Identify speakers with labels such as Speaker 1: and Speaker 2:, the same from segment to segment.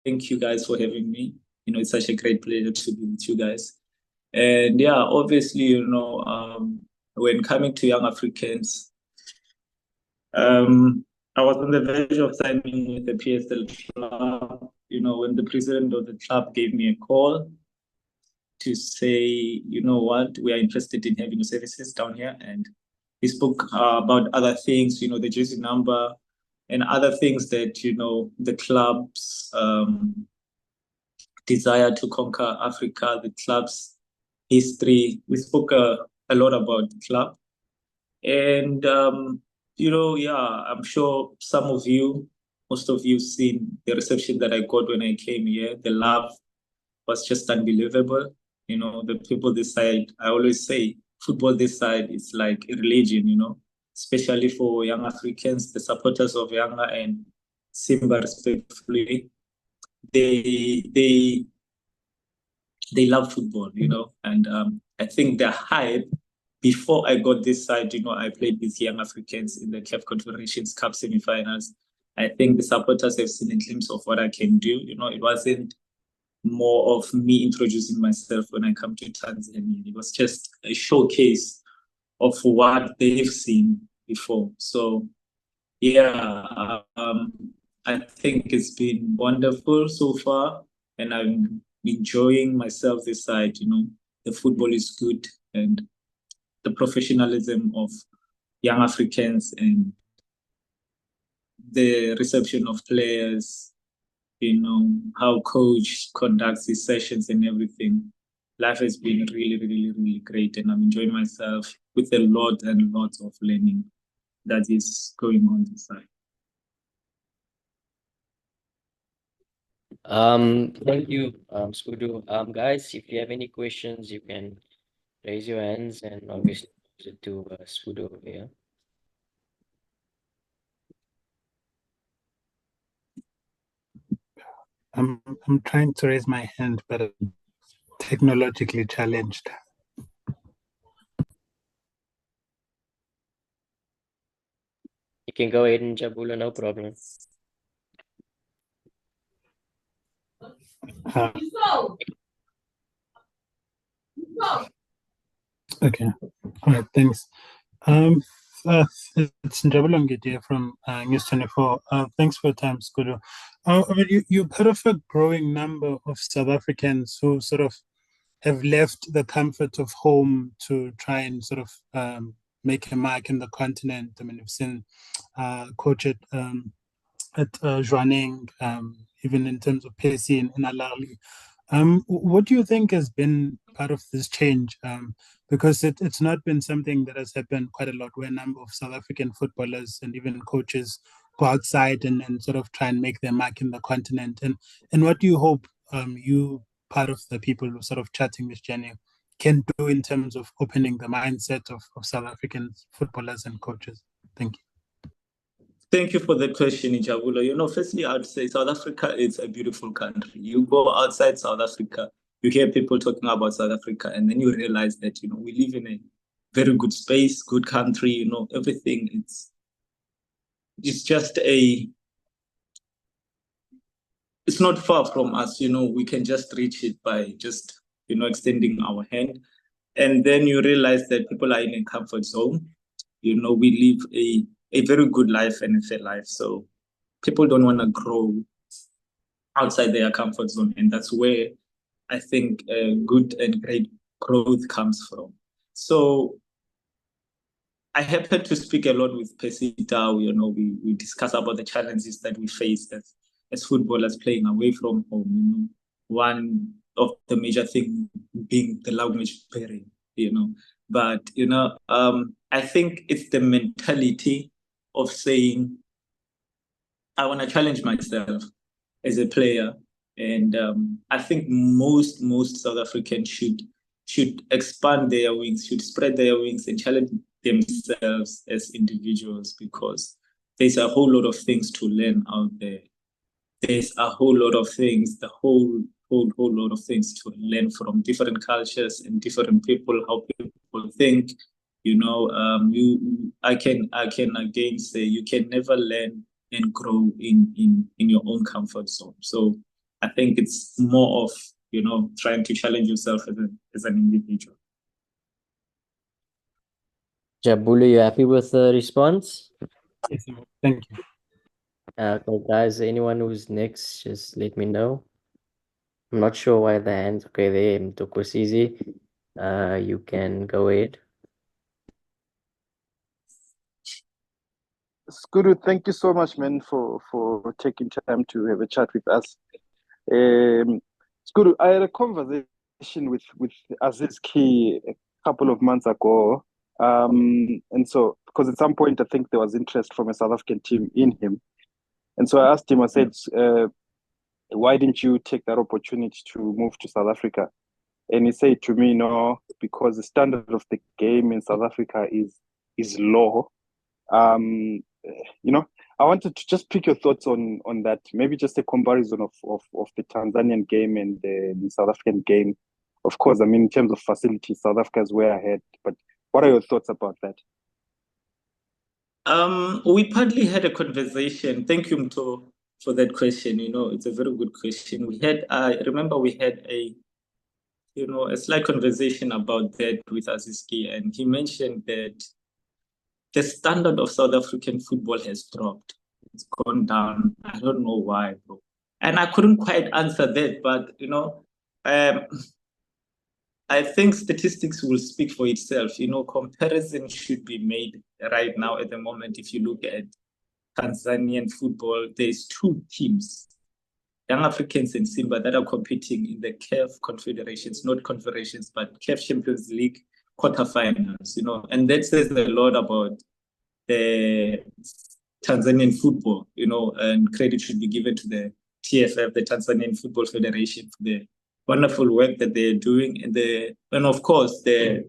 Speaker 1: thank you guys for having me. It's such a great pleasure to be with you guys. And yeah, obviously, when coming to Young Africans, I was on the verge of signing with the PSL club. When the president of the club gave me a call to say, you know what, we are interested in having your services down here. And he spoke about other things, the jersey number and other things that, the club's desire to conquer Africa, the club's history. We spoke a lot about the club. And, I'm sure some of you, most of you seen the reception that I got when I came here. The love was just unbelievable. The people this side, I always say, football this side is like a religion, especially for young Africans, the supporters of Yanga and Simba, respectively. They love football, and I think the hype before I got this side, I played with young Africans in the CAF Confederations Cup semifinals. I think the supporters have seen a glimpse of what I can do. It wasn't more of me introducing myself when I come to Tanzania. It was just a showcase of what they've seen before. So, yeah, I think it's been wonderful so far, and I'm enjoying myself this side. The football is good, and the professionalism of young Africans and the reception of players, how coach conducts his sessions and everything. Life has been really, really, really great, and I'm enjoying myself with a lot and lots of learning that is going on this side.
Speaker 2: Thank you, Spudu. Guys, if you have any questions, you can raise your hands and obviously pose it to Spudu over here.
Speaker 3: I'm trying to raise my hand, but I'm technologically challenged.
Speaker 2: You can go ahead and Jabula, no problem.
Speaker 3: Okay. All right. Thanks. It's Njabula Ngidi from News 24. Thanks for your time, Skudu. You're part of a growing number of South Africans who sort of have left the comfort of home to try and sort of make a mark in the continent. I mean, we've seen coach at Zwaneng, even in terms of Percy and Alali. What do you think has been part of this change? Because it's not been something that has happened quite a lot, where a number of South African footballers and even coaches go outside and sort of try and make their mark in the continent. And what do you hope you, part of the people who are sort of charting this journey, can do in terms of opening the mindset of South African footballers and coaches? Thank you.
Speaker 1: Thank you for the question, Njabula. Firstly, I would say South Africa is a beautiful country. You go outside South Africa, you hear people talking about South Africa, and then you realize that, we live in a very good space, good country, everything. It's just it's not far from us, we can just reach it by just, extending our hand. And then you realize that people are in a comfort zone. We live a very good life and a fair life. So people don't want to grow outside their comfort zone. And that's where I think good and great growth comes from. So I happen to speak a lot with Percy Tau. We discuss about the challenges that we face as footballers playing away from home. One of the major things being the language barrier, But, I think it's the mentality of saying, I want to challenge myself as a player. And I think most South Africans should expand their wings, should spread their wings and challenge themselves as individuals, because there's a whole lot of things to learn out there. There's a whole lot of things, the whole lot of things to learn from different cultures and different people, how people think. I can again say you can never learn and grow in your own comfort zone. So I think it's more of, trying to challenge yourself as an individual.
Speaker 2: Jabulu, you happy with the response?
Speaker 3: Yes, thank you.
Speaker 2: Okay, guys, anyone who's next, just let me know. I'm not sure why the hands. Okay, there, Mtokosizi. You can go ahead.
Speaker 4: Skudu, thank you so much, man, for taking time to have a chat with us. Skudu, I had a conversation with Aziz Ki a couple of months ago. And so, because at some point I think there was interest from a South African team in him. And so I asked him, I said, why didn't you take that opportunity to move to South Africa? And he said to me, no, because the standard of the game in South Africa is low. I wanted to just pick your thoughts on that. Maybe just a comparison of the Tanzanian game and the South African game. Of course, I mean, in terms of facilities, South Africa is way ahead. But what are your thoughts about that?
Speaker 1: We partly had a conversation. Thank you, Mto, for that question. It's a very good question. I remember we had a slight conversation about that with Aziski, and he mentioned that the standard of South African football has dropped. It's gone down. I don't know why, bro. And I couldn't quite answer that, but I think statistics will speak for itself. Comparison should be made right now at the moment. If you look at Tanzanian football, there's two teams, Young Africans and Simba, that are competing in the CAF confederations, not confederations, but CAF Champions League quarterfinals, and that says a lot about the Tanzanian football, and credit should be given to the TFF, the Tanzanian Football Federation, for the wonderful work that they're doing, and of course the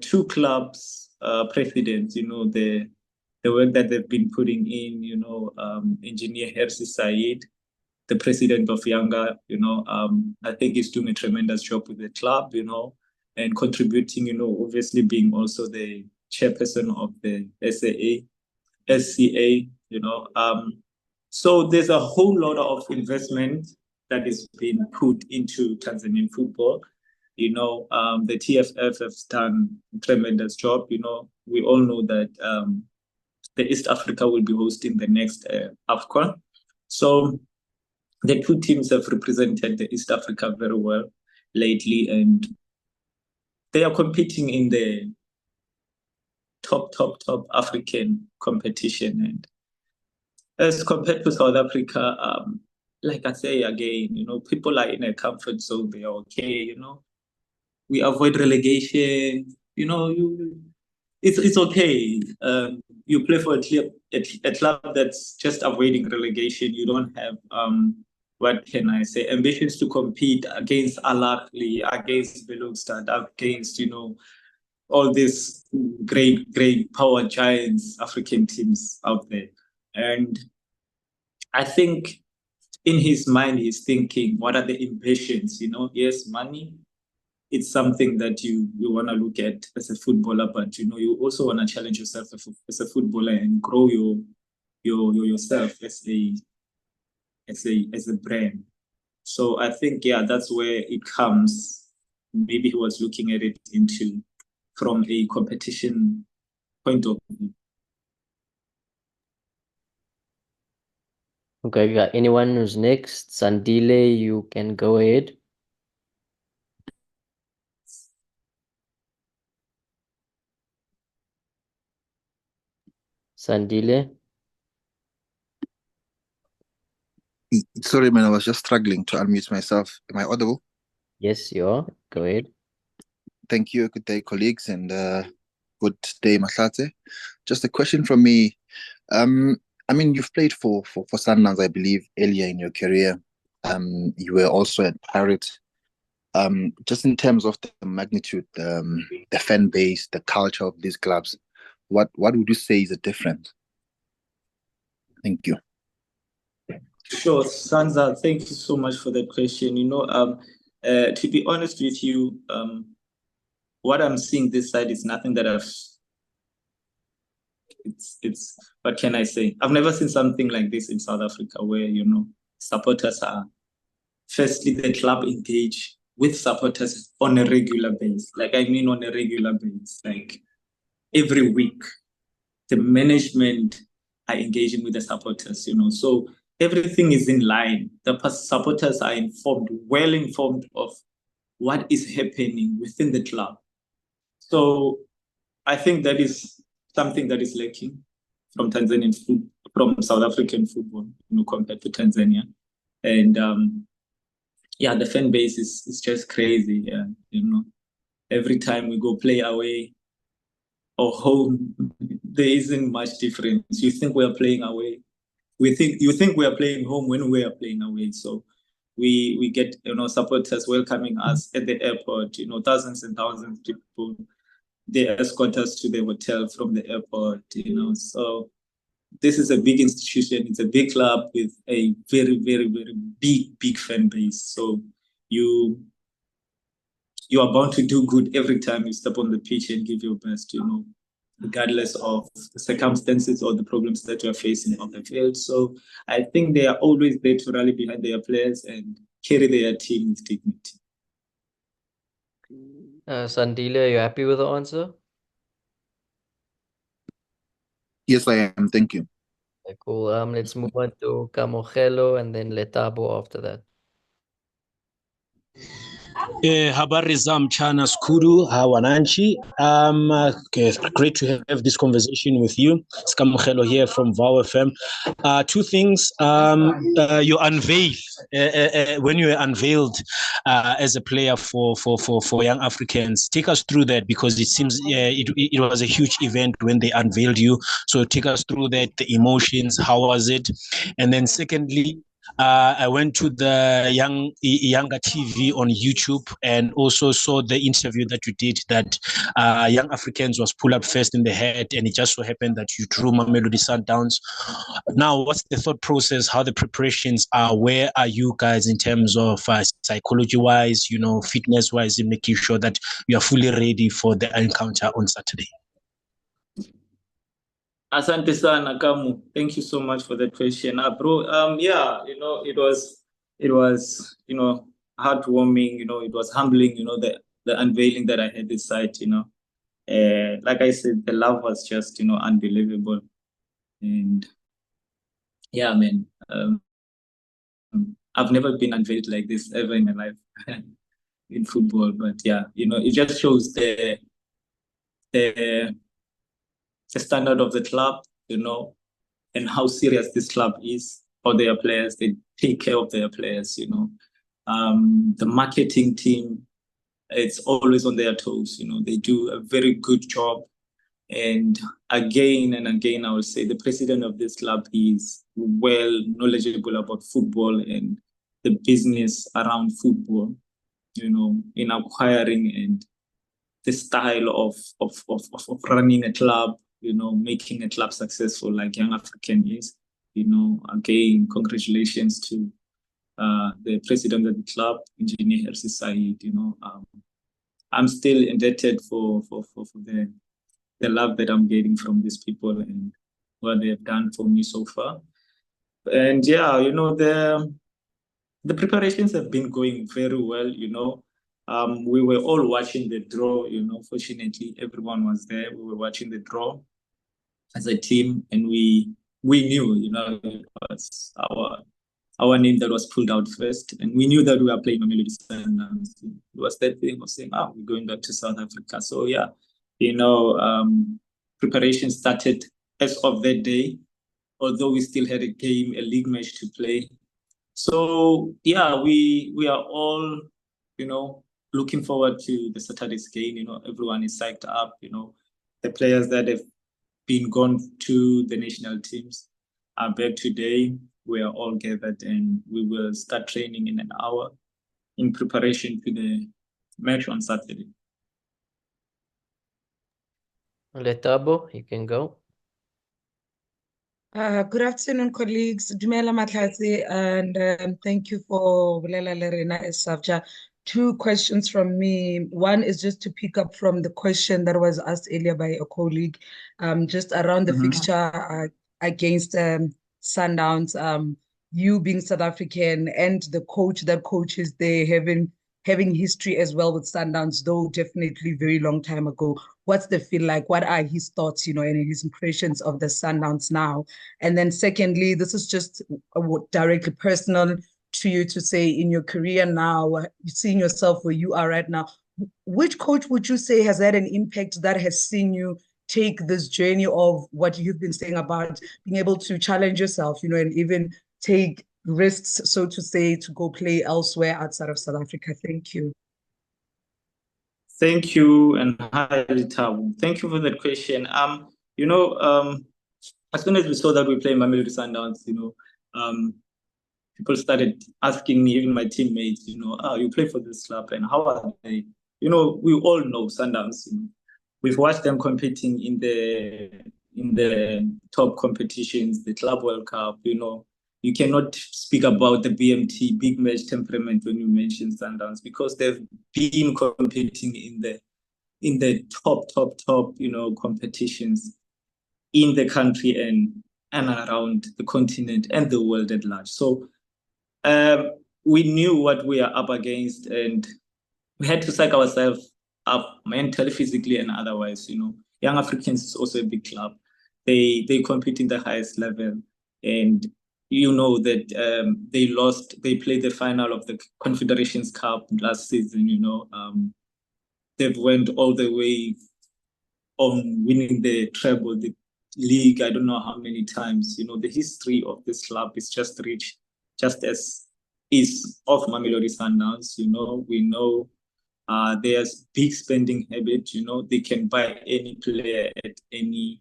Speaker 1: two clubs presidents, the work that they've been putting in, Engineer Hersi Said, the president of Yanga, I think he's doing a tremendous job with the club, and contributing, obviously being also the chairperson of the SCA, so there's a whole lot of investment that is being put into Tanzanian football. The TFF has done a tremendous job. We all know that the East Africa will be hosting the next AFCON. So the two teams have represented the East Africa very well lately, and they are competing in the top African competition. And as compared to South Africa, like I say again, people are in a comfort zone. They are okay, we avoid relegation, it's okay. You play for a club that's just avoiding relegation. You don't have, what can I say, ambitions to compete against Al Ahly, against Belustad, against, all these great power giants, African teams out there. And I think in his mind, he's thinking, what are the ambitions? Yes, money, it's something that you want to look at as a footballer, but you also want to challenge yourself as a footballer and grow yourself as a brand. So I think, that's where it comes. Maybe he was looking at it from a competition point of view.
Speaker 2: Okay, got anyone who's next? Sandile, you can go ahead. Sandile?
Speaker 5: Sorry, man, I was just struggling to unmute myself. Am I audible?
Speaker 2: Yes, you are. Go ahead.
Speaker 5: Thank you. Good day, colleagues, and good day, Mahlatsi. Just a question from me. You've played for Sundowns, I believe, earlier in your career. You were also at Pirates. Just in terms of the magnitude, the fan base, the culture of these clubs, what would you say is the difference? Thank you.
Speaker 1: Sure, Sanza, thank you so much for that question. To be honest with you, what I'm seeing this side is nothing that it's what can I say? I've never seen something like this in South Africa where, supporters are, firstly, the club engage with supporters on a regular basis. Like, I mean, on a regular basis, like every week, the management are engaging with the supporters, so everything is in line. The supporters are well informed of what is happening within the club. So I think that is something that is lacking from from South African football, compared to Tanzania. And the fan base is just crazy. Yeah, every time we go play away or home, there isn't much difference. You think we are playing away. You think we are playing home when we are playing away. So we get supporters welcoming us at the airport. Thousands and thousands of people. They escort us to the hotel from the airport. So this is a big institution. It's a big club with a very, very, very big fan base. So you are bound to do good every time you step on the pitch and give your best, regardless of the circumstances or the problems that you are facing on the field. So I think they are always there to rally behind their players and carry their team with dignity.
Speaker 2: Sandile, are you happy with the answer?
Speaker 5: Yes, I am. Thank you.
Speaker 2: Okay, cool. Let's move on to Kamogelo and then Letabo after that.
Speaker 6: Habari za mchana Skuru wananchi. Great to have this conversation with you. It's Kamogelo here from VOW FM. Two things. You unveil when you were unveiled as a player for young Africans. Take us through that, because it seems it was a huge event when they unveiled you. So take us through that, the emotions. How was it? And then secondly, I went to the Yanga TV on YouTube and also saw the interview that you did that Young Africans was pulled up first in the head, and it just so happened that you drew Mamelodi Sundowns. Now, what's the thought process? How the preparations are? Where are you guys in terms of psychology-wise, fitness-wise, in making sure that you are fully ready for the encounter on Saturday?
Speaker 1: Asante sana Kamu. Thank you so much for that question, bro. It was heartwarming. It was humbling. The unveiling that I had this site. Like I said, the love was just unbelievable, and yeah, man. I've never been unveiled like this ever in my life in football, but yeah, it just shows the standard of the club, and how serious this club is for their players. They take care of their players, The marketing team, it's always on their toes, They do a very good job. And again and again, I would say the president of this club is well knowledgeable about football and the business around football, in acquiring and the style of running a club, making a club successful like Young African is. Again, congratulations to the president of the club, Engineer Hersi Said. I'm still indebted for the love that I'm getting from these people and what they have done for me so far. And yeah, the preparations have been going very well. We were all watching the draw. Fortunately, everyone was there. We were watching the draw as a team, and we knew, it was our name that was pulled out first, and we knew that we were playing Mamelodi Sundowns. It was that thing of saying, we're going back to South Africa. So yeah, preparation started as of that day, although we still had a league match to play. So yeah, we are all, looking forward to the Saturday's game. Everyone is psyched up. The players that have been gone to the national teams are back today. We are all gathered and we will start training in an hour in preparation to the match on Saturday.
Speaker 2: Letabo, you can go.
Speaker 7: Good afternoon, colleagues. Dumela Mahlatsi, and thank you for Bulela Lerena Safja. Two questions from me. One is just to pick up from the question that was asked earlier by a colleague, just around the fixture against Sundowns. you being South African and the coach that coaches there having history as well with Sundowns, though definitely very long time ago. What's the feel like? What are his thoughts, and his impressions of the Sundowns now? And then secondly, this is just directly personal to you to say in your career now, seeing yourself where you are right now, which coach would you say has had an impact that has seen you take this journey of what you've been saying about being able to challenge yourself, and even take risks, so to say, to go play elsewhere outside of South Africa? Thank you.
Speaker 1: Thank you, and hi, Litabu. Thank you for that question. As soon as we saw that we play Mamelodi Sundowns, people started asking me, even my teammates, you play for this club, and how are they? We all know Sundowns. We've watched them competing in the top competitions, the Club World Cup. You cannot speak about the BMT, big match temperament, when you mention Sundowns, because they've been competing in the top, competitions in the country and around the continent and the world at large. So we knew what we are up against, and we had to psych ourselves up mentally, physically, and otherwise. Young Africans is also a big club. They compete in the highest level, and that they played the final of the Confederations Cup last season. They've went all the way on winning the treble, the league, I don't know how many times. The history of this club is just rich, just as is of Mamelodi Sundowns. We know there's big spending habit. They can buy any player at any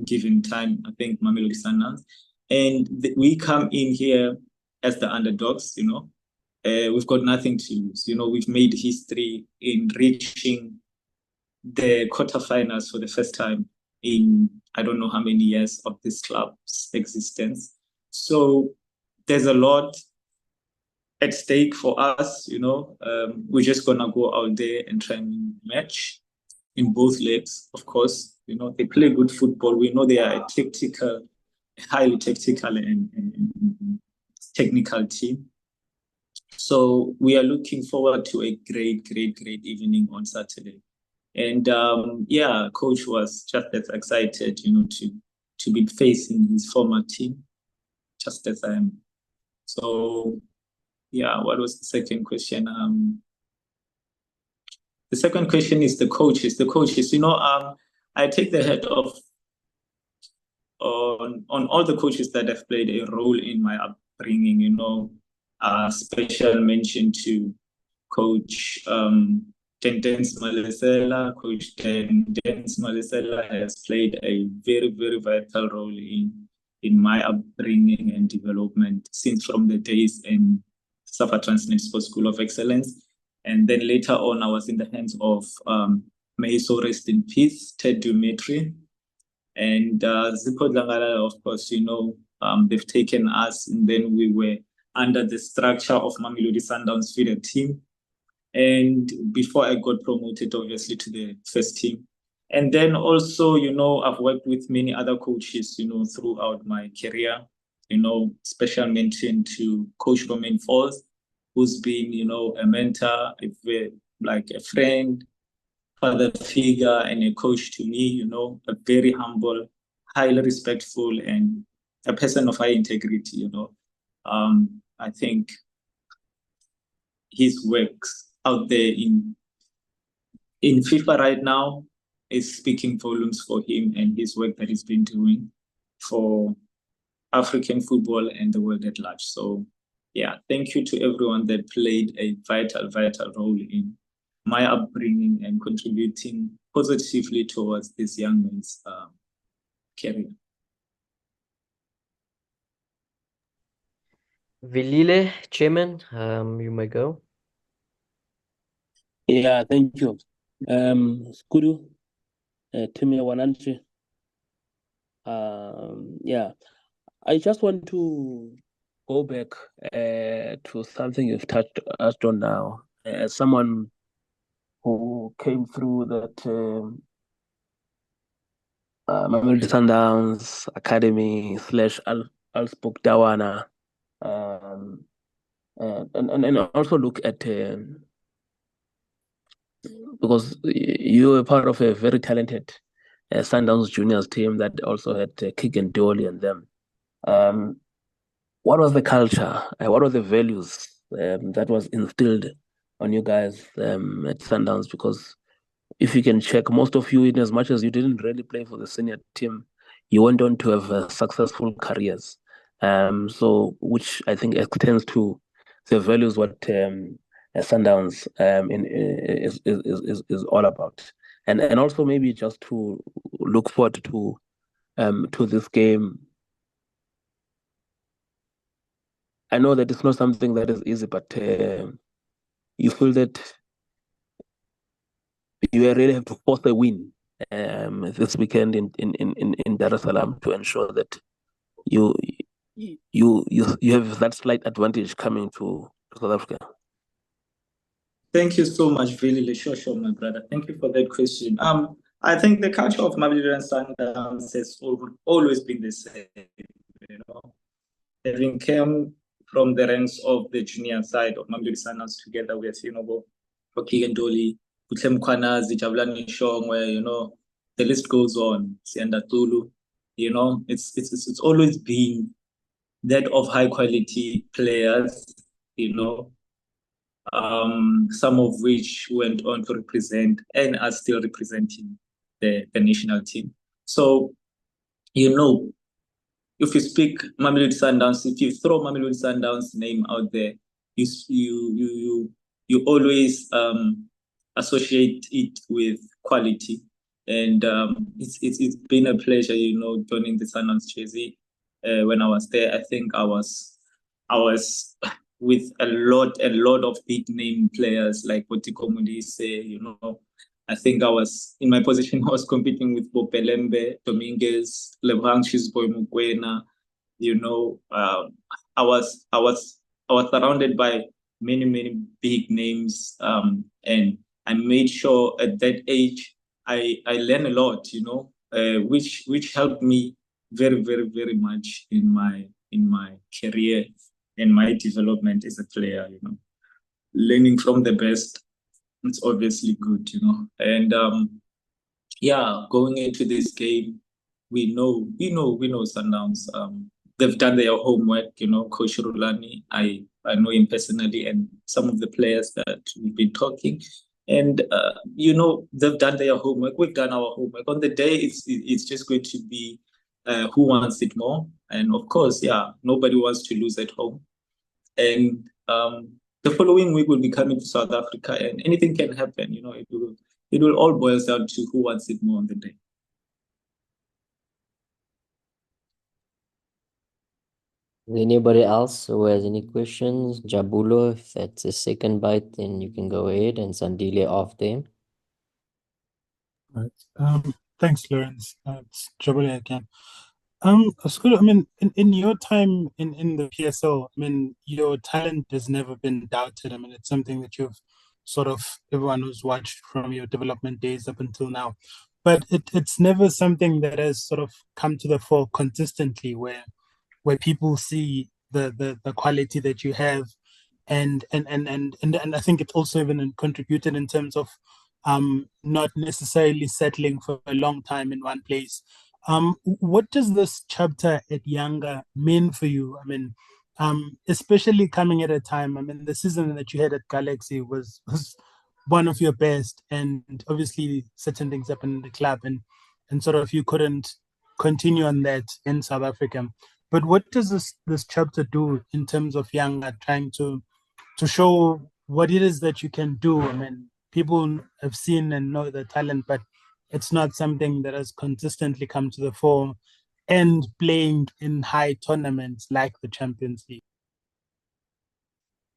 Speaker 1: given time, I think, Mamelodi Sundowns. And we come in here as the underdogs. We've got nothing to lose. We've made history in reaching the quarterfinals for the first time in I don't know how many years of this club's existence. So there's a lot at stake for us. We're just gonna go out there and try and match in both legs. Of course, they play good football. We know they are a highly tactical and technical team. So we are looking forward to a great evening on Saturday. And coach was just as excited, to be facing his former team, just as I am. So what was the second question? The second question is the coaches. I take the head off on all the coaches that have played a role in my upbringing. Special mention to Coach Dens Malesela. Coach Dens Malesela has played a very, very vital role in my upbringing and development since from the days in Safja Transnet Sports School of Excellence. And then later on, I was in the hands of, may he so rest in peace, Ted Dumitri. And Zippo Dlangala, of course, they've taken us, and then we were under the structure of Mamelodi Sundowns feeder team. And before I got promoted, obviously, to the first team. And then also, I've worked with many other coaches, throughout my career. Special mention to Coach Romain Falls, who's been, a mentor, like a friend, father figure, and a coach to me, a very humble, highly respectful, and a person of high integrity. I think his works out there in FIFA right now is speaking volumes for him and his work that he's been doing for African football and the world at large. So thank you to everyone that played a vital role in my upbringing and contributing positively towards this young man's career.
Speaker 2: Vilile, Chairman, you may go.
Speaker 6: Yeah, thank you. Skudu, Timmy Wananchi. I just want to go back to something you've touched on now. As someone who came through that Mamelodi Sundowns Academy / Alsbuk Dawana
Speaker 8: And also look at because you were part of a very talented Sundowns juniors team that also had Kick and Dolly and them. What was the culture? What were the values that was instilled on you guys at Sundowns? Because if you can check, most of you, in as much as you didn't really play for the senior team, you went on to have successful careers. So which I think extends to the values what Sundowns is all about, and also maybe just to look forward to this game. I know that it's not something that is easy, but you feel that you really have to force a win this weekend in Dar es Salaam to ensure that you have that slight advantage coming to South Africa.
Speaker 1: Thank you so much, Vili. Sure, my brother. Thank you for that question. I think the culture of Mamelodi Sundowns has always been the same. You know, having come from the ranks of the junior side of Mamelodi Sundowns together with Kick and Dolly, Kutlem Kwanazi, Jabulani Shongwe, the list goes on. Sianda Tulu, it's always been that of high quality players, some of which went on to represent and are still representing the national team. So, if you speak Mamelodi Sundowns, if you throw Mamelodi Sundowns name out there, you always associate it with quality. And it's been a pleasure, joining the Sundowns jersey. When I was there, I think I was with a lot of big name players like Otiko Modise, I think I was in my position. I was competing with Bopelembe, Dominguez, Lebrang Chisboy Mukwena. I was surrounded by many big names, and I made sure at that age I learned a lot, which helped me very much in my career and my development as a player. Learning from the best. It's obviously good, and going into this game, we know Sundowns. They've done their homework, Coach Rulani. I know him personally, and some of the players that we've been talking, and they've done their homework. We've done our homework. On the day, it's just going to be who wants it more, and of course, nobody wants to lose at home, and the following week we'll be coming to South Africa, and anything can happen. It will all boil down to who wants it more on the day.
Speaker 2: Anybody else who has any questions? Jabulo, if that's a second bite, then you can go ahead, and Sandile after.
Speaker 3: Right. Thanks, Lawrence. It's Jabulo again. Skulo, in your time in the PSL, your talent has never been doubted. It's something that you've everyone who's watched from your development days up until now. But it's never something that has come to the fore consistently, where people see the quality that you have, and I think it also even contributed in terms of not necessarily settling for a long time in one place. What does this chapter at Yanga mean for you? Especially coming at a time, the season that you had at Galaxy was one of your best, and obviously certain things happened in the club, and you couldn't continue on that in South Africa. But what does this chapter do in terms of Yanga trying to show what it is that you can do? People have seen and know the talent, but it's not something that has consistently come to the fore and playing in high tournaments like the Champions League.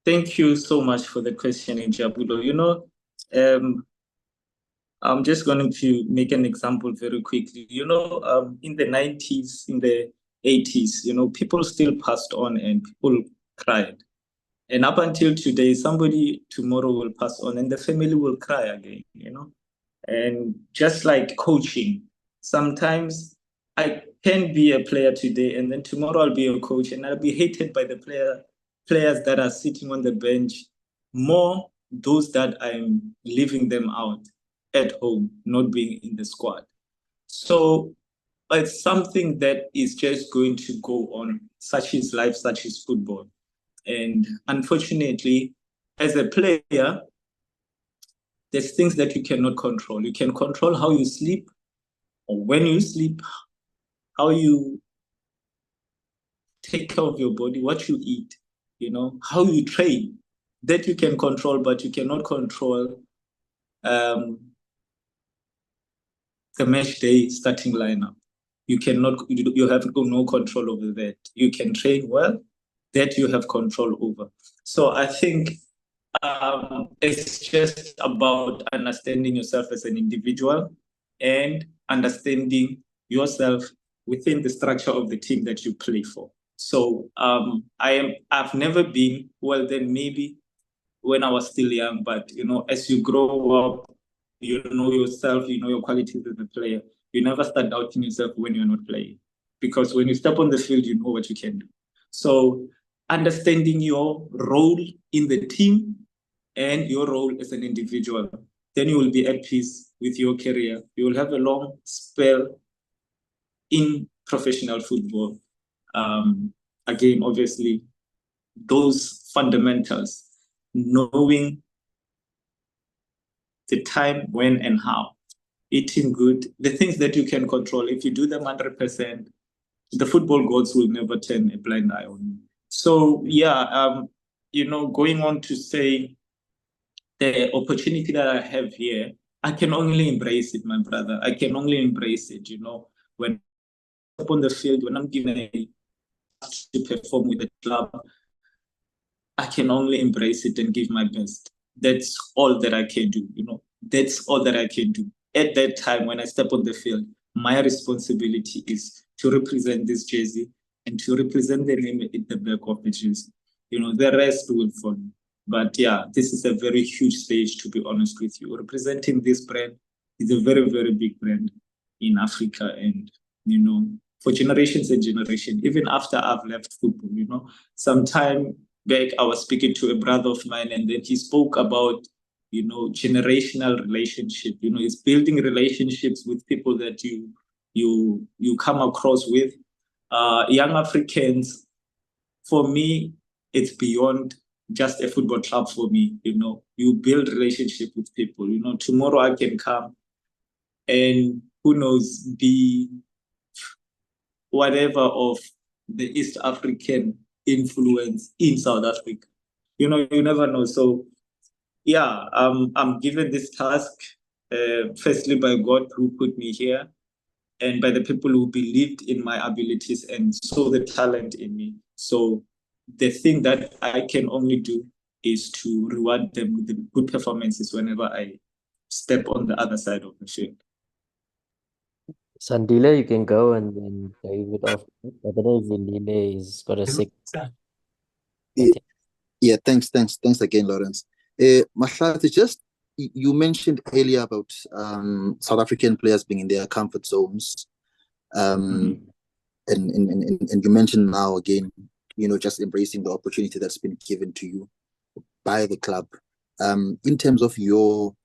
Speaker 1: Thank you so much for the question, Jabulo. I'm just going to make an example very quickly. In the 90s, in the 80s, people still passed on and people cried. And up until today, somebody tomorrow will pass on and the family will cry again, And just like coaching, sometimes I can be a player today, and then tomorrow I'll be a coach, and I'll be hated by the players that are sitting on the bench, more those that I'm leaving them out at home, not being in the squad. So it's something that is just going to go on. Such is life, such is football. And unfortunately, as a player, there's things that you cannot control. You can control how you sleep, or when you sleep, how you take care of your body, what you eat, how you train. That you can control, but you cannot control the match day starting lineup. You have no control over that. You can train well, that you have control over. So I think it's just about understanding yourself as an individual and understanding yourself within the structure of the team that you play for. So I've never been, well, then maybe when I was still young, but as you grow up, you know yourself, you know your qualities as a player. You never start doubting yourself when you're not playing, because when you step on the field, you know what you can do. So understanding your role in the team and your role as an individual, then you will be at peace with your career. You will have a long spell in professional football. Again, obviously, those fundamentals, knowing the time, when, and how, eating good, the things that you can control. If you do them 100%, the football gods will never turn a blind eye on you. So yeah, going on to say the opportunity that I have here, I can only embrace it, my brother. I can only embrace it. When I'm up on the field, when I'm given a to perform with the club, I can only embrace it and give my best. That's all that I can do. That's all that I can do. At that time, when I step on the field, my responsibility is to represent this jersey and to represent the name at the back of the jersey. The rest will follow. But yeah, this is a very huge stage, to be honest with you. Representing this brand is a very, very big brand in Africa, and, for generations and generations, even after I've left football, sometime back, I was speaking to a brother of mine, and then he spoke about, generational relationship. It's building relationships with people that you come across with. Young Africans, for me, it's beyond just a football club for me. You build relationship with people. Tomorrow I can come and, who knows, be whatever of the East African influence in South Africa. You never know. So yeah, I'm given this task, firstly by God who put me here, and by the people who believed in my abilities and saw the talent in me. So the thing that I can only do is to reward them with the good performances whenever I step on the other side of the field.
Speaker 2: Sandile, you can go, and then David after. I don't know if Lile has got a sick.
Speaker 5: Yeah, thanks again, Lawrence. Mahlatsi, just you mentioned earlier about South African players being in their comfort zones, and you mentioned now again, just embracing the opportunity that's been given to you by the club. In terms of your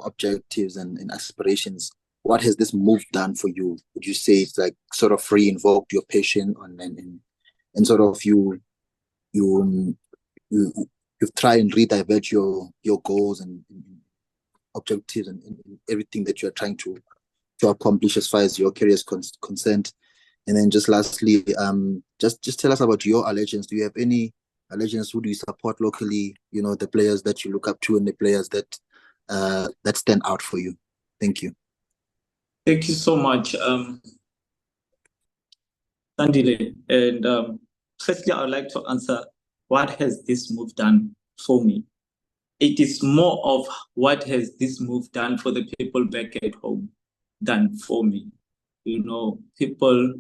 Speaker 5: objectives and aspirations, what has this move done for you? Would you say it's like sort of re-invoked your passion and sort of you try and re-divert your goals and objectives and everything that you're trying to accomplish as far as your career is concerned? And then just lastly, just tell us about your allegiance. Do you have any allegiance? Who do you support locally? The players that you look up to and the players that stand out for you. Thank you.
Speaker 1: Thank you so much, Sandile. And firstly, I would like to answer, what has this move done for me? It is more of what has this move done for the people back at home than for me. People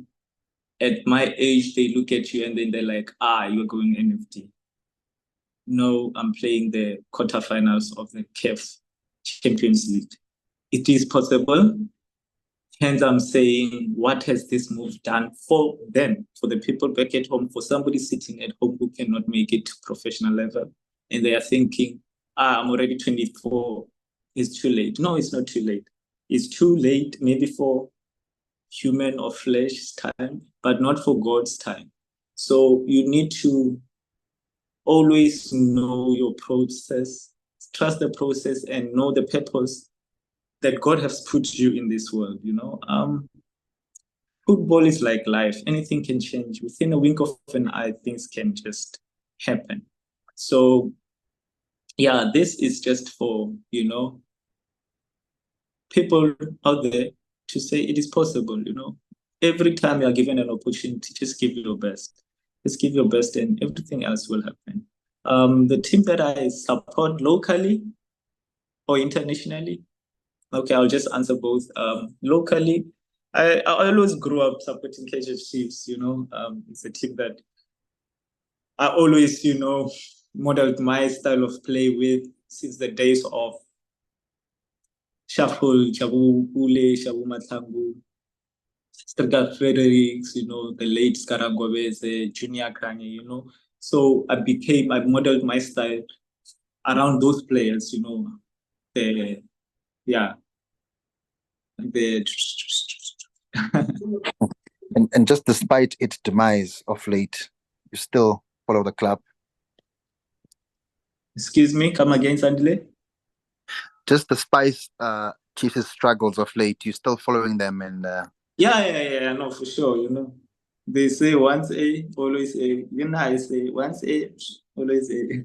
Speaker 1: at my age, they look at you and then they're like, you're going NFT. No, I'm playing the quarterfinals of the CAF Champions League. It is possible. Hence, I'm saying, what has this move done for them, for the people back at home, for somebody sitting at home who cannot make it to professional level, and they are thinking, I'm already 24, it's too late. No, it's not too late. It's too late maybe for human or flesh time, but not for God's time. So you need to always know your process, trust the process, and know the purpose that God has put you in this world. Football is like life. Anything can change. Within a wink of an eye, things can just happen. So yeah, this is just for, people out there to say it is possible. Every time you are given an opportunity, just give your best. Just give your best and everything else will happen. The team that I support locally or internationally, okay, I'll just answer both. Locally, I always grew up supporting KF Chiefs. It's a team that I always, modeled my style of play with since the days of Shuffle, Chabu Ule, Shabu Matlangu, Sterga Fredericks, the late Skaragobese, Junior Kanye, So I modeled my style around those players,
Speaker 5: And just despite its demise of late, you still follow the club.
Speaker 1: Excuse me, come again, Sandile?
Speaker 5: Just despite Chiefs' struggles of late, you're still following them and
Speaker 1: Yeah, no, for sure, They say once A, always A. I say once A, always A.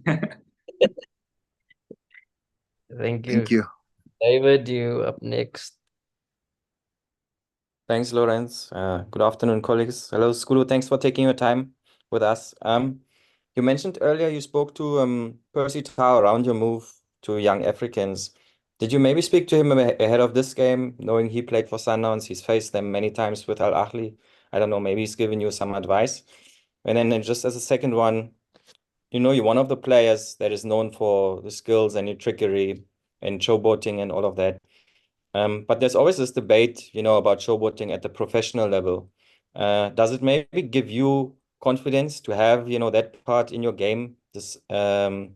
Speaker 2: Thank you.
Speaker 5: Thank you.
Speaker 2: David, you up next.
Speaker 9: Thanks, Lawrence. Good afternoon, colleagues. Hello, Skulu. Thanks for taking your time with us. You mentioned earlier you spoke to Percy Tau around your move to Young Africans. Did you maybe speak to him ahead of this game, knowing he played for Sundowns? He's faced them many times with Al Ahly. I don't know, maybe he's given you some advice. And then just as a second one, you're one of the players that is known for the skills and your trickery and showboating and all of that. But there's always this debate, about showboating at the professional level. Does it maybe give you confidence to have, that part in your game, and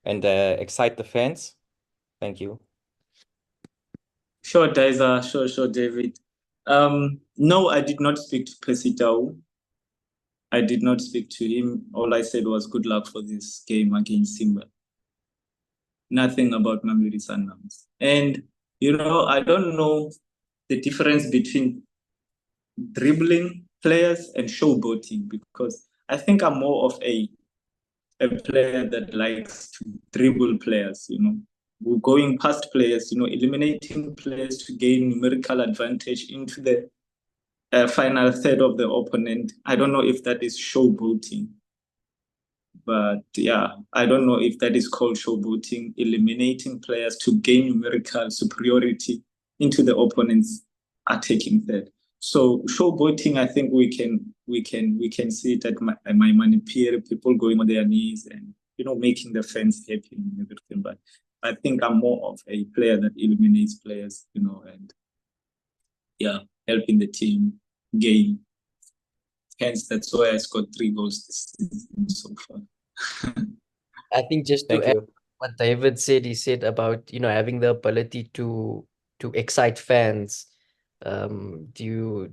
Speaker 9: excite the fans? Thank you.
Speaker 1: Sure, Daiza. Sure, David. No, I did not speak to Percy Tau. I did not speak to him. All I said was good luck for this game against Simba. Nothing about Mamelodi Sundowns. And, I don't know the difference between dribbling players and showboating, because I think I'm more of a player that likes to dribble players, We're going past players, eliminating players to gain numerical advantage into the final third of the opponent. I don't know if that is showboating. But yeah, I don't know if that is called showboating, eliminating players to gain numerical superiority into the opponent's attacking third. So showboating, I think we can see it at my Manipir, people going on their knees and making the fans happy and everything. But I think I'm more of a player that eliminates players, and helping the team gain. Hence, that's why I scored 3 goals this season so far.
Speaker 2: I think just to add what David said, he said about having the ability to excite fans. Do you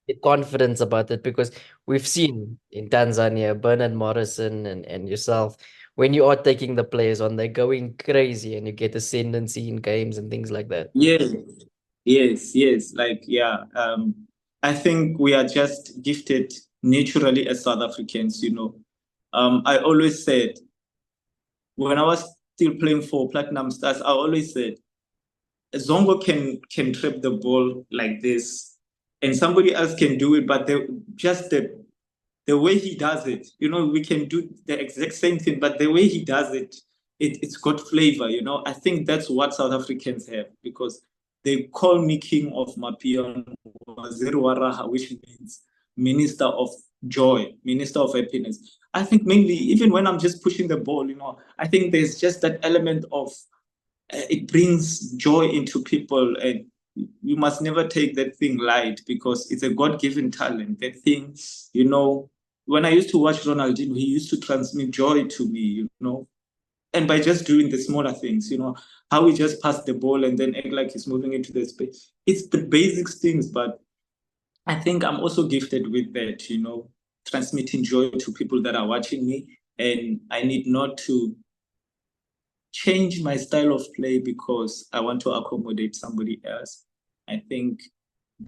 Speaker 2: get confidence about that? Because we've seen in Tanzania, Bernard Morrison and yourself, when you are taking the players on, they're going crazy and you get ascendancy in games and things like that.
Speaker 1: Yes. I think we are just gifted naturally as South Africans, I always said, when I was still playing for Platinum Stars, I always said, Zongo can trap the ball like this, and somebody else can do it, but the way he does it, we can do the exact same thing, but the way he does it, it's got flavor, I think that's what South Africans have, because they call me King of Mapion, which means Minister of Joy, Minister of Happiness. I think mainly, even when I'm just pushing the ball, I think there's just that element of it brings joy into people, and you must never take that thing light, because it's a God-given talent. That thing, you know, when I used to watch Ronaldinho, he used to transmit joy to me, you know, and by just doing the smaller things, you know, how he just passed the ball and then act like he's moving into the space. It's the basic things, but I think I'm also gifted with that, you know, transmitting joy to people that are watching me, and I need not to change my style of play because I want to accommodate somebody else. I think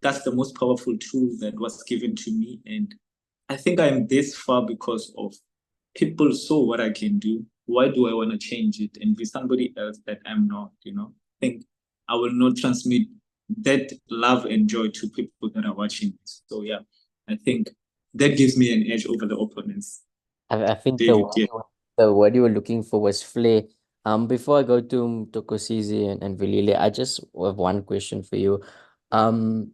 Speaker 1: that's the most powerful tool that was given to me. And I think I'm this far because of people saw what I can do. Why do I want to change it and be somebody else that I'm not, you know? I think I will not transmit that love and joy to people that are watching. So yeah, I think that gives me an edge over the opponents.
Speaker 2: I think
Speaker 1: David, yeah.
Speaker 2: the word you were looking for was flair. Before I go to Tokosizi and Vilile, I just have one question for you. In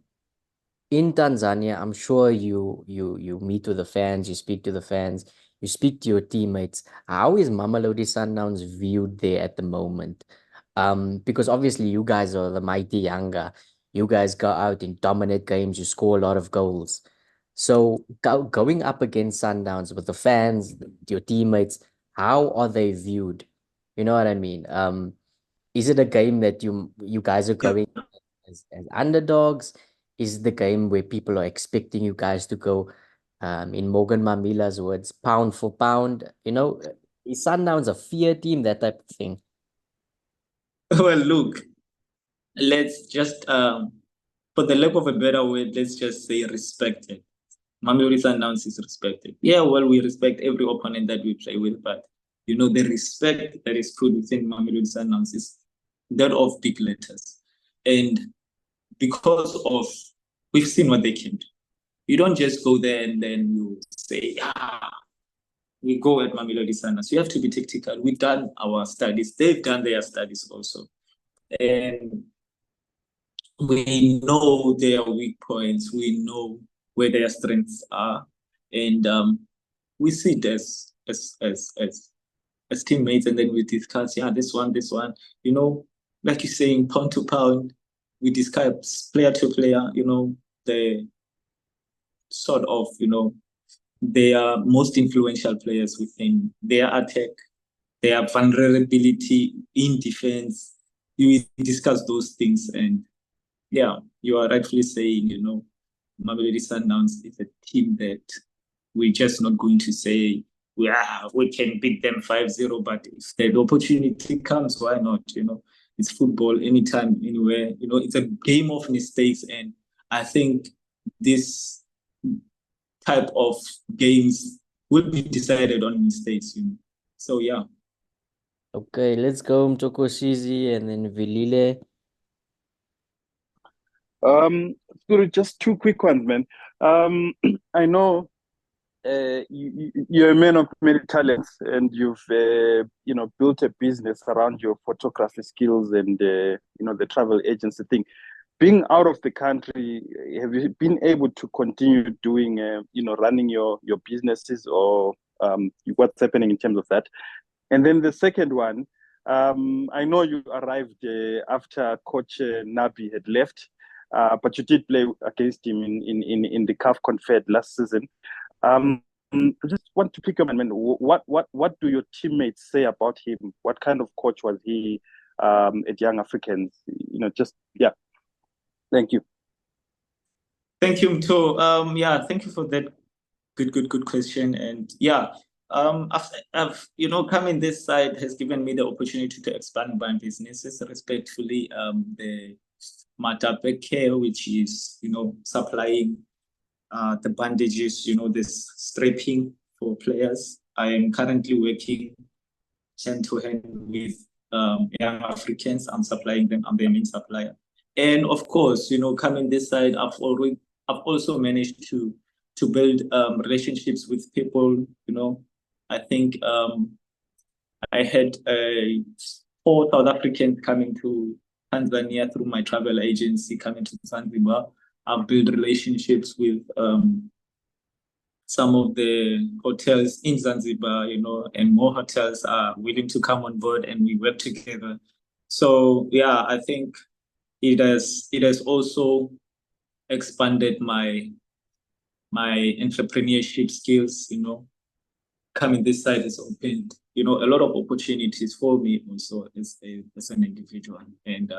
Speaker 2: Tanzania, I'm sure you meet with the fans, you speak to the fans, you speak to your teammates. How is Mamelodi Sundowns viewed there at the moment? Because obviously you guys are the mighty Yanga. You guys go out in dominant games, you score a lot of goals. So going up against Sundowns with the fans, your teammates, how are they viewed? You know what I mean? Is it a game that you guys are going as underdogs? Is the game where people are expecting you guys to go, in Morgan Mamila's words, pound for pound? You know, is Sundowns a fear team, that type of thing?
Speaker 1: Well, look, let's just, for the lack of a better word, let's just say respected. Mamelodi Sundowns is respected. Yeah, well, we respect every opponent that we play with, but you know, the respect that is put within Mamelodi Sundowns is that of big letters. And because of, we've seen what they can do. You don't just go there and then you say, we go at Mamelodi Sundowns. You have to be tactical. We've done our studies. They've done their studies also. And we know their weak points. We know where their strengths are. And we see it as teammates, and then we discuss, this one, you know, like you're saying, pound to pound, we discuss player to player, you know, the sort of, you know, they are most influential players within their attack, their vulnerability in defense. We discuss those things, and yeah, you are rightfully saying, you know, Mamelodi Sundowns is a team that we're just not going to say, we can beat them 5-0, but if the opportunity comes, why not? You know, it's football, anytime, anywhere. You know, it's a game of mistakes, and I think this type of games will be decided on mistakes, you know. So yeah.
Speaker 2: Okay, let's go Mtokosizi and then Vilile.
Speaker 4: Just two quick ones, man. I know you're a man of many talents, and you've you know, built a business around your photography skills and you know, the travel agency thing. Being out of the country, have you been able to continue doing you know, running your businesses, or what's happening in terms of that? And then the second one, I know you arrived after Coach Nabi had left, but you did play against him in the CAF Confed last season. I just want to pick up, man. What do your teammates say about him? What kind of coach was he at Young Africans? You know, just yeah. Thank you.
Speaker 1: Thank you, Mto. Yeah, thank you for that good question. And yeah, I've you know, coming this side has given me the opportunity to expand my businesses, respectfully. The Matape Care, which is, you know, supplying the bandages, you know, this strapping for players. I am currently working hand to hand with Young Africans. I'm supplying them. I'm their main supplier. And of course, you know, coming this side, I've also managed to build relationships with people. You know, I think I had 4 South Africans coming to Tanzania through my travel agency, coming to Zanzibar. I've built relationships with some of the hotels in Zanzibar, you know, and more hotels are willing to come on board, and we work together. So yeah, I think it has also expanded my entrepreneurship skills, coming this side has opened, a lot of opportunities for me also as an individual. And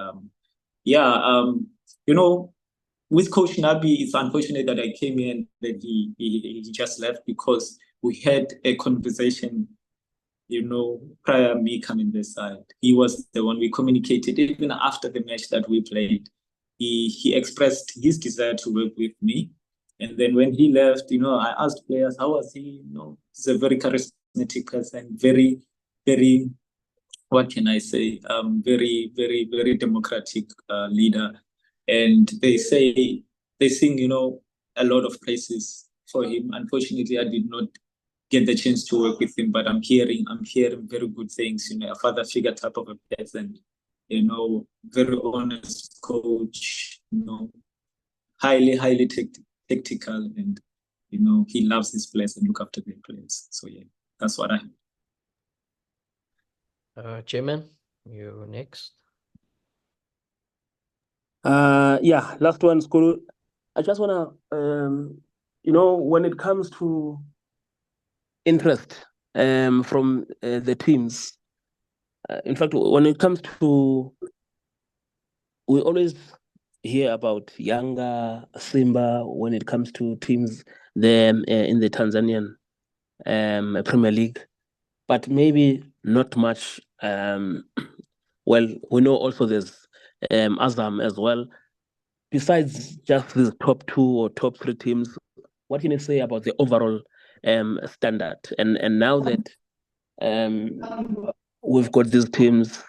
Speaker 1: with Coach Nabi, it's unfortunate that I came in and that he just left, because we had a conversation, prior to me coming this side. He was the one we communicated even after the match that we played. He expressed his desire to work with me. And then when he left, I asked players, how was he? He's a very charismatic person, very, very, what can I say? Very, very, very democratic leader. And they sing, a lot of praises for him. Unfortunately, I did not get the chance to work with him, but I'm hearing very good things, a father figure type of a person, very honest coach, highly tactical, and he loves his players and look after their players. So yeah, that's what I have.
Speaker 2: Chairman, you next.
Speaker 8: Yeah, last one, Skulu. I just wanna when it comes to interest from the teams, in fact, when it comes to, we always hear about Yanga, Simba, when it comes to teams there in the Tanzanian Premier League, but maybe not much. Well, we know also there's Azam as well. Besides just the top 2 or top 3 teams, what can you say about the overall standard? And now that we've got these teams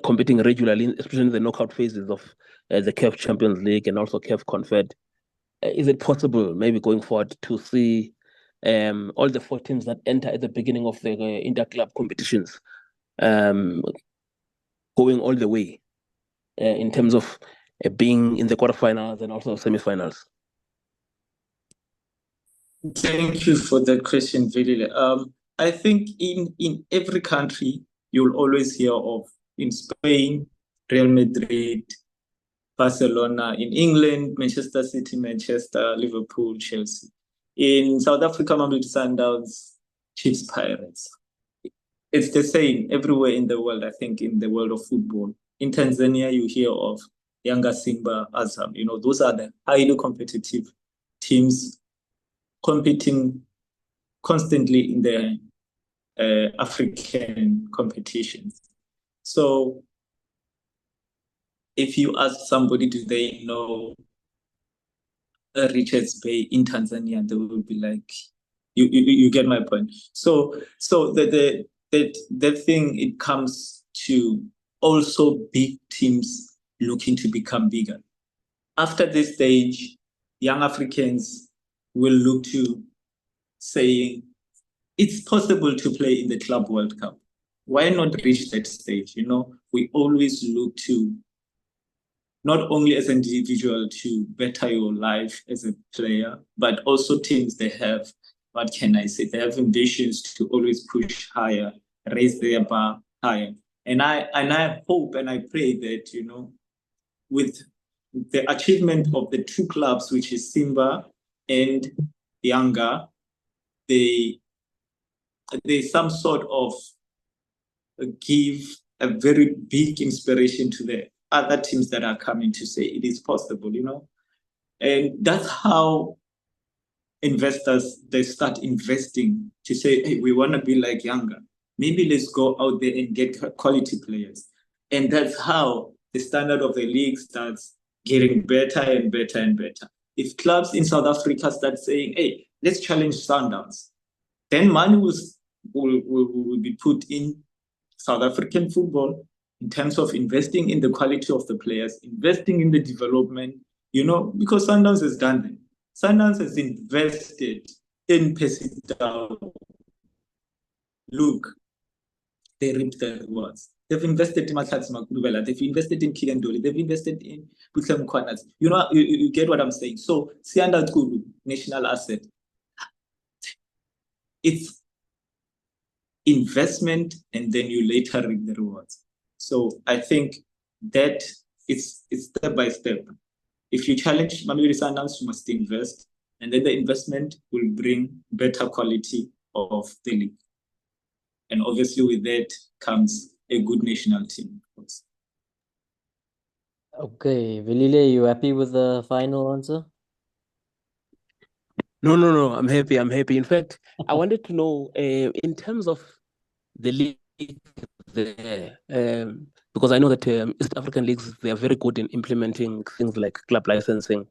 Speaker 8: competing regularly, especially in the knockout phases of the CAF Champions League and also CAF Confed, is it possible maybe going forward to see all the 4 teams that enter at the beginning of the inter-club competitions going all the way in terms of being in the quarterfinals and also semifinals?
Speaker 1: Thank you for that question, Velile. I think in every country, you'll always hear of, in Spain, Real Madrid, Barcelona; in England, Manchester City, Manchester, Liverpool, Chelsea; in South Africa, Mamelodi Sundowns, Chiefs, Pirates. It's the same everywhere in the world, I think, in the world of football. In Tanzania, you hear of Yanga, Simba, Azam. Those are the highly competitive teams competing constantly in the African competitions. So if you ask somebody, do they know Richards Bay in Tanzania, they will be like, you get my point. So the thing, it comes to also big teams looking to become bigger. After this stage, young Africans will look to saying, it's possible to play in the Club World Cup. Why not reach that stage? We always look to, not only as an individual, to better your life as a player, but also teams, they have, what can I say? They have ambitions to always push higher, raise their bar higher. And I hope and I pray that, with the achievement of the 2 clubs, which is Simba and Yanga, they some sort of give a very big inspiration to the other teams that are coming to say it is possible, And that's how investors, they start investing to say, hey, we want to be like Yanga. Maybe let's go out there and get quality players. And that's how the standard of the league starts getting better and better and better. If clubs in South Africa start saying, hey, let's challenge Sundowns, then money will be put in South African football in terms of investing in the quality of the players, investing in the development, because Sundowns has done that. Sundowns has invested in Percy Tau. Look, they reaped the rewards. They've invested in Mahlatsi Makudubela. They've invested in Kilendoli. They've invested in Butlem Kwanas. You get what I'm saying. So, Sianda Kulu, national asset. It's investment, and then you later reap the rewards. So I think that it's step by step. If you challenge Mamelodi Sundowns, you must invest, and then the investment will bring better quality of the league. And obviously with that comes a good national team, of course.
Speaker 2: Okay, Velile, you happy with the final answer?
Speaker 8: No. I'm happy. In fact, I wanted to know, in terms of the league there, because I know that East African leagues, they are very good in implementing things like club licensing.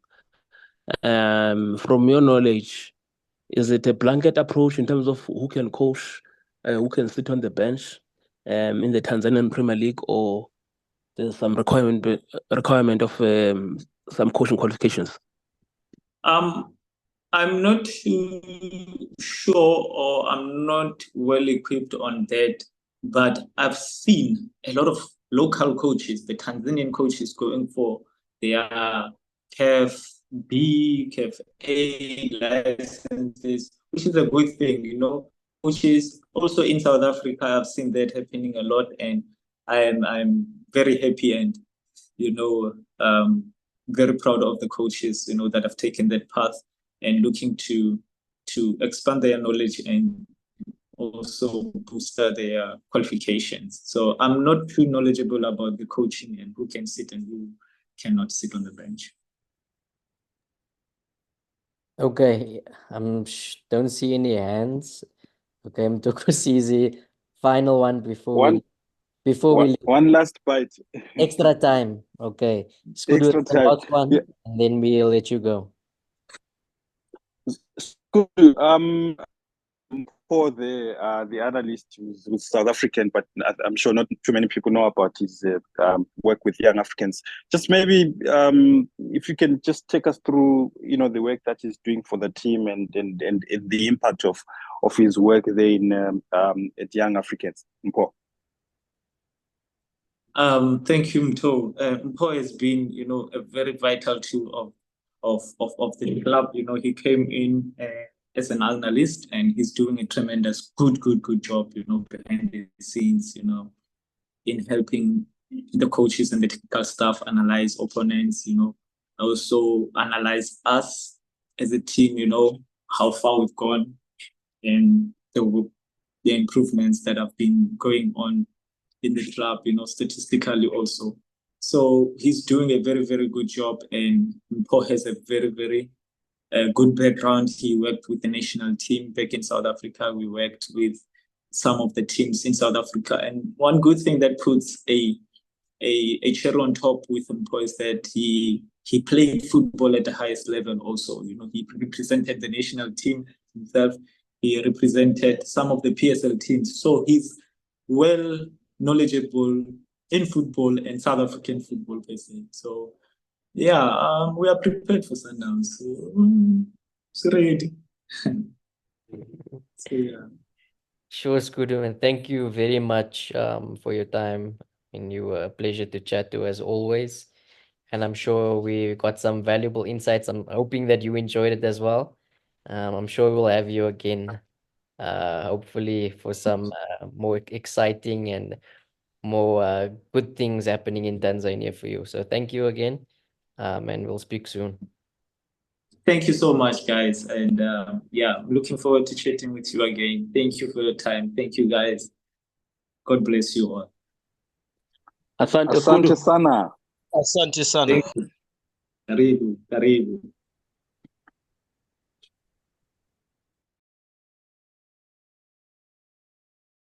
Speaker 8: From your knowledge, is it a blanket approach in terms of who can coach, who can sit on the bench in the Tanzanian Premier League, or there's some requirement of some coaching qualifications?
Speaker 1: I'm not too sure, or I'm not well equipped on that, but I've seen a lot of local coaches, the Tanzanian coaches, going for their CAF B, CAF A licenses, which is a good thing, you know, which is also in South Africa. I've seen that happening a lot, and I'm very happy and, you know, very proud of the coaches, you know, that have taken that path and looking to expand their knowledge and also booster their qualifications. So I'm not too knowledgeable about the coaching and who can sit and who cannot sit on the bench.
Speaker 2: Okay, don't see any hands. Okay, Mtukuzisi, final one before we
Speaker 4: one last bite.
Speaker 2: Extra time. Okay,
Speaker 4: Extra time.
Speaker 2: Last one, yeah. And then we'll let you go.
Speaker 4: For the analyst who's South African, but I'm sure not too many people know about his work with young Africans. Just maybe if you can just take us through, you know, the work that he's doing for the team and the impact of his work there in at Young Africans. Mpo.
Speaker 1: Thank you, Mto. Mpo has been, you know, a very vital tool of the club. You know, he came in as an analyst, and he's doing a tremendous good job, you know, behind the scenes, you know, in helping the coaches and the technical staff analyze opponents, you know, also analyze us as a team, you know, how far we've gone and the improvements that have been going on in the club, you know, statistically also. So he's doing a very good job, and Mpo has a very good background. He worked with the national team back in South Africa. We worked with some of the teams in South Africa. And one good thing that puts a cherry on top with Mpo is that he played football at the highest level also. You know, he represented the national team himself. He represented some of the PSL teams. So he's well knowledgeable in football and South African football, basically. So yeah, we are prepared for Sundowns. So it's ready. So yeah.
Speaker 2: Sure, Skudu, and thank you very much for your time. And you were a pleasure to chat to, as always. And I'm sure we got some valuable insights. I'm hoping that you enjoyed it as well. I'm sure we'll have you again, hopefully for some more exciting and more good things happening in Tanzania for you. So thank you again, and we'll speak soon.
Speaker 1: Thank you so much, guys. And yeah, I'm looking forward to chatting with you again. Thank you for your time. Thank you, guys. God bless you all.
Speaker 4: Asante sana.
Speaker 6: Asante sana.
Speaker 1: Thank you. Karibu.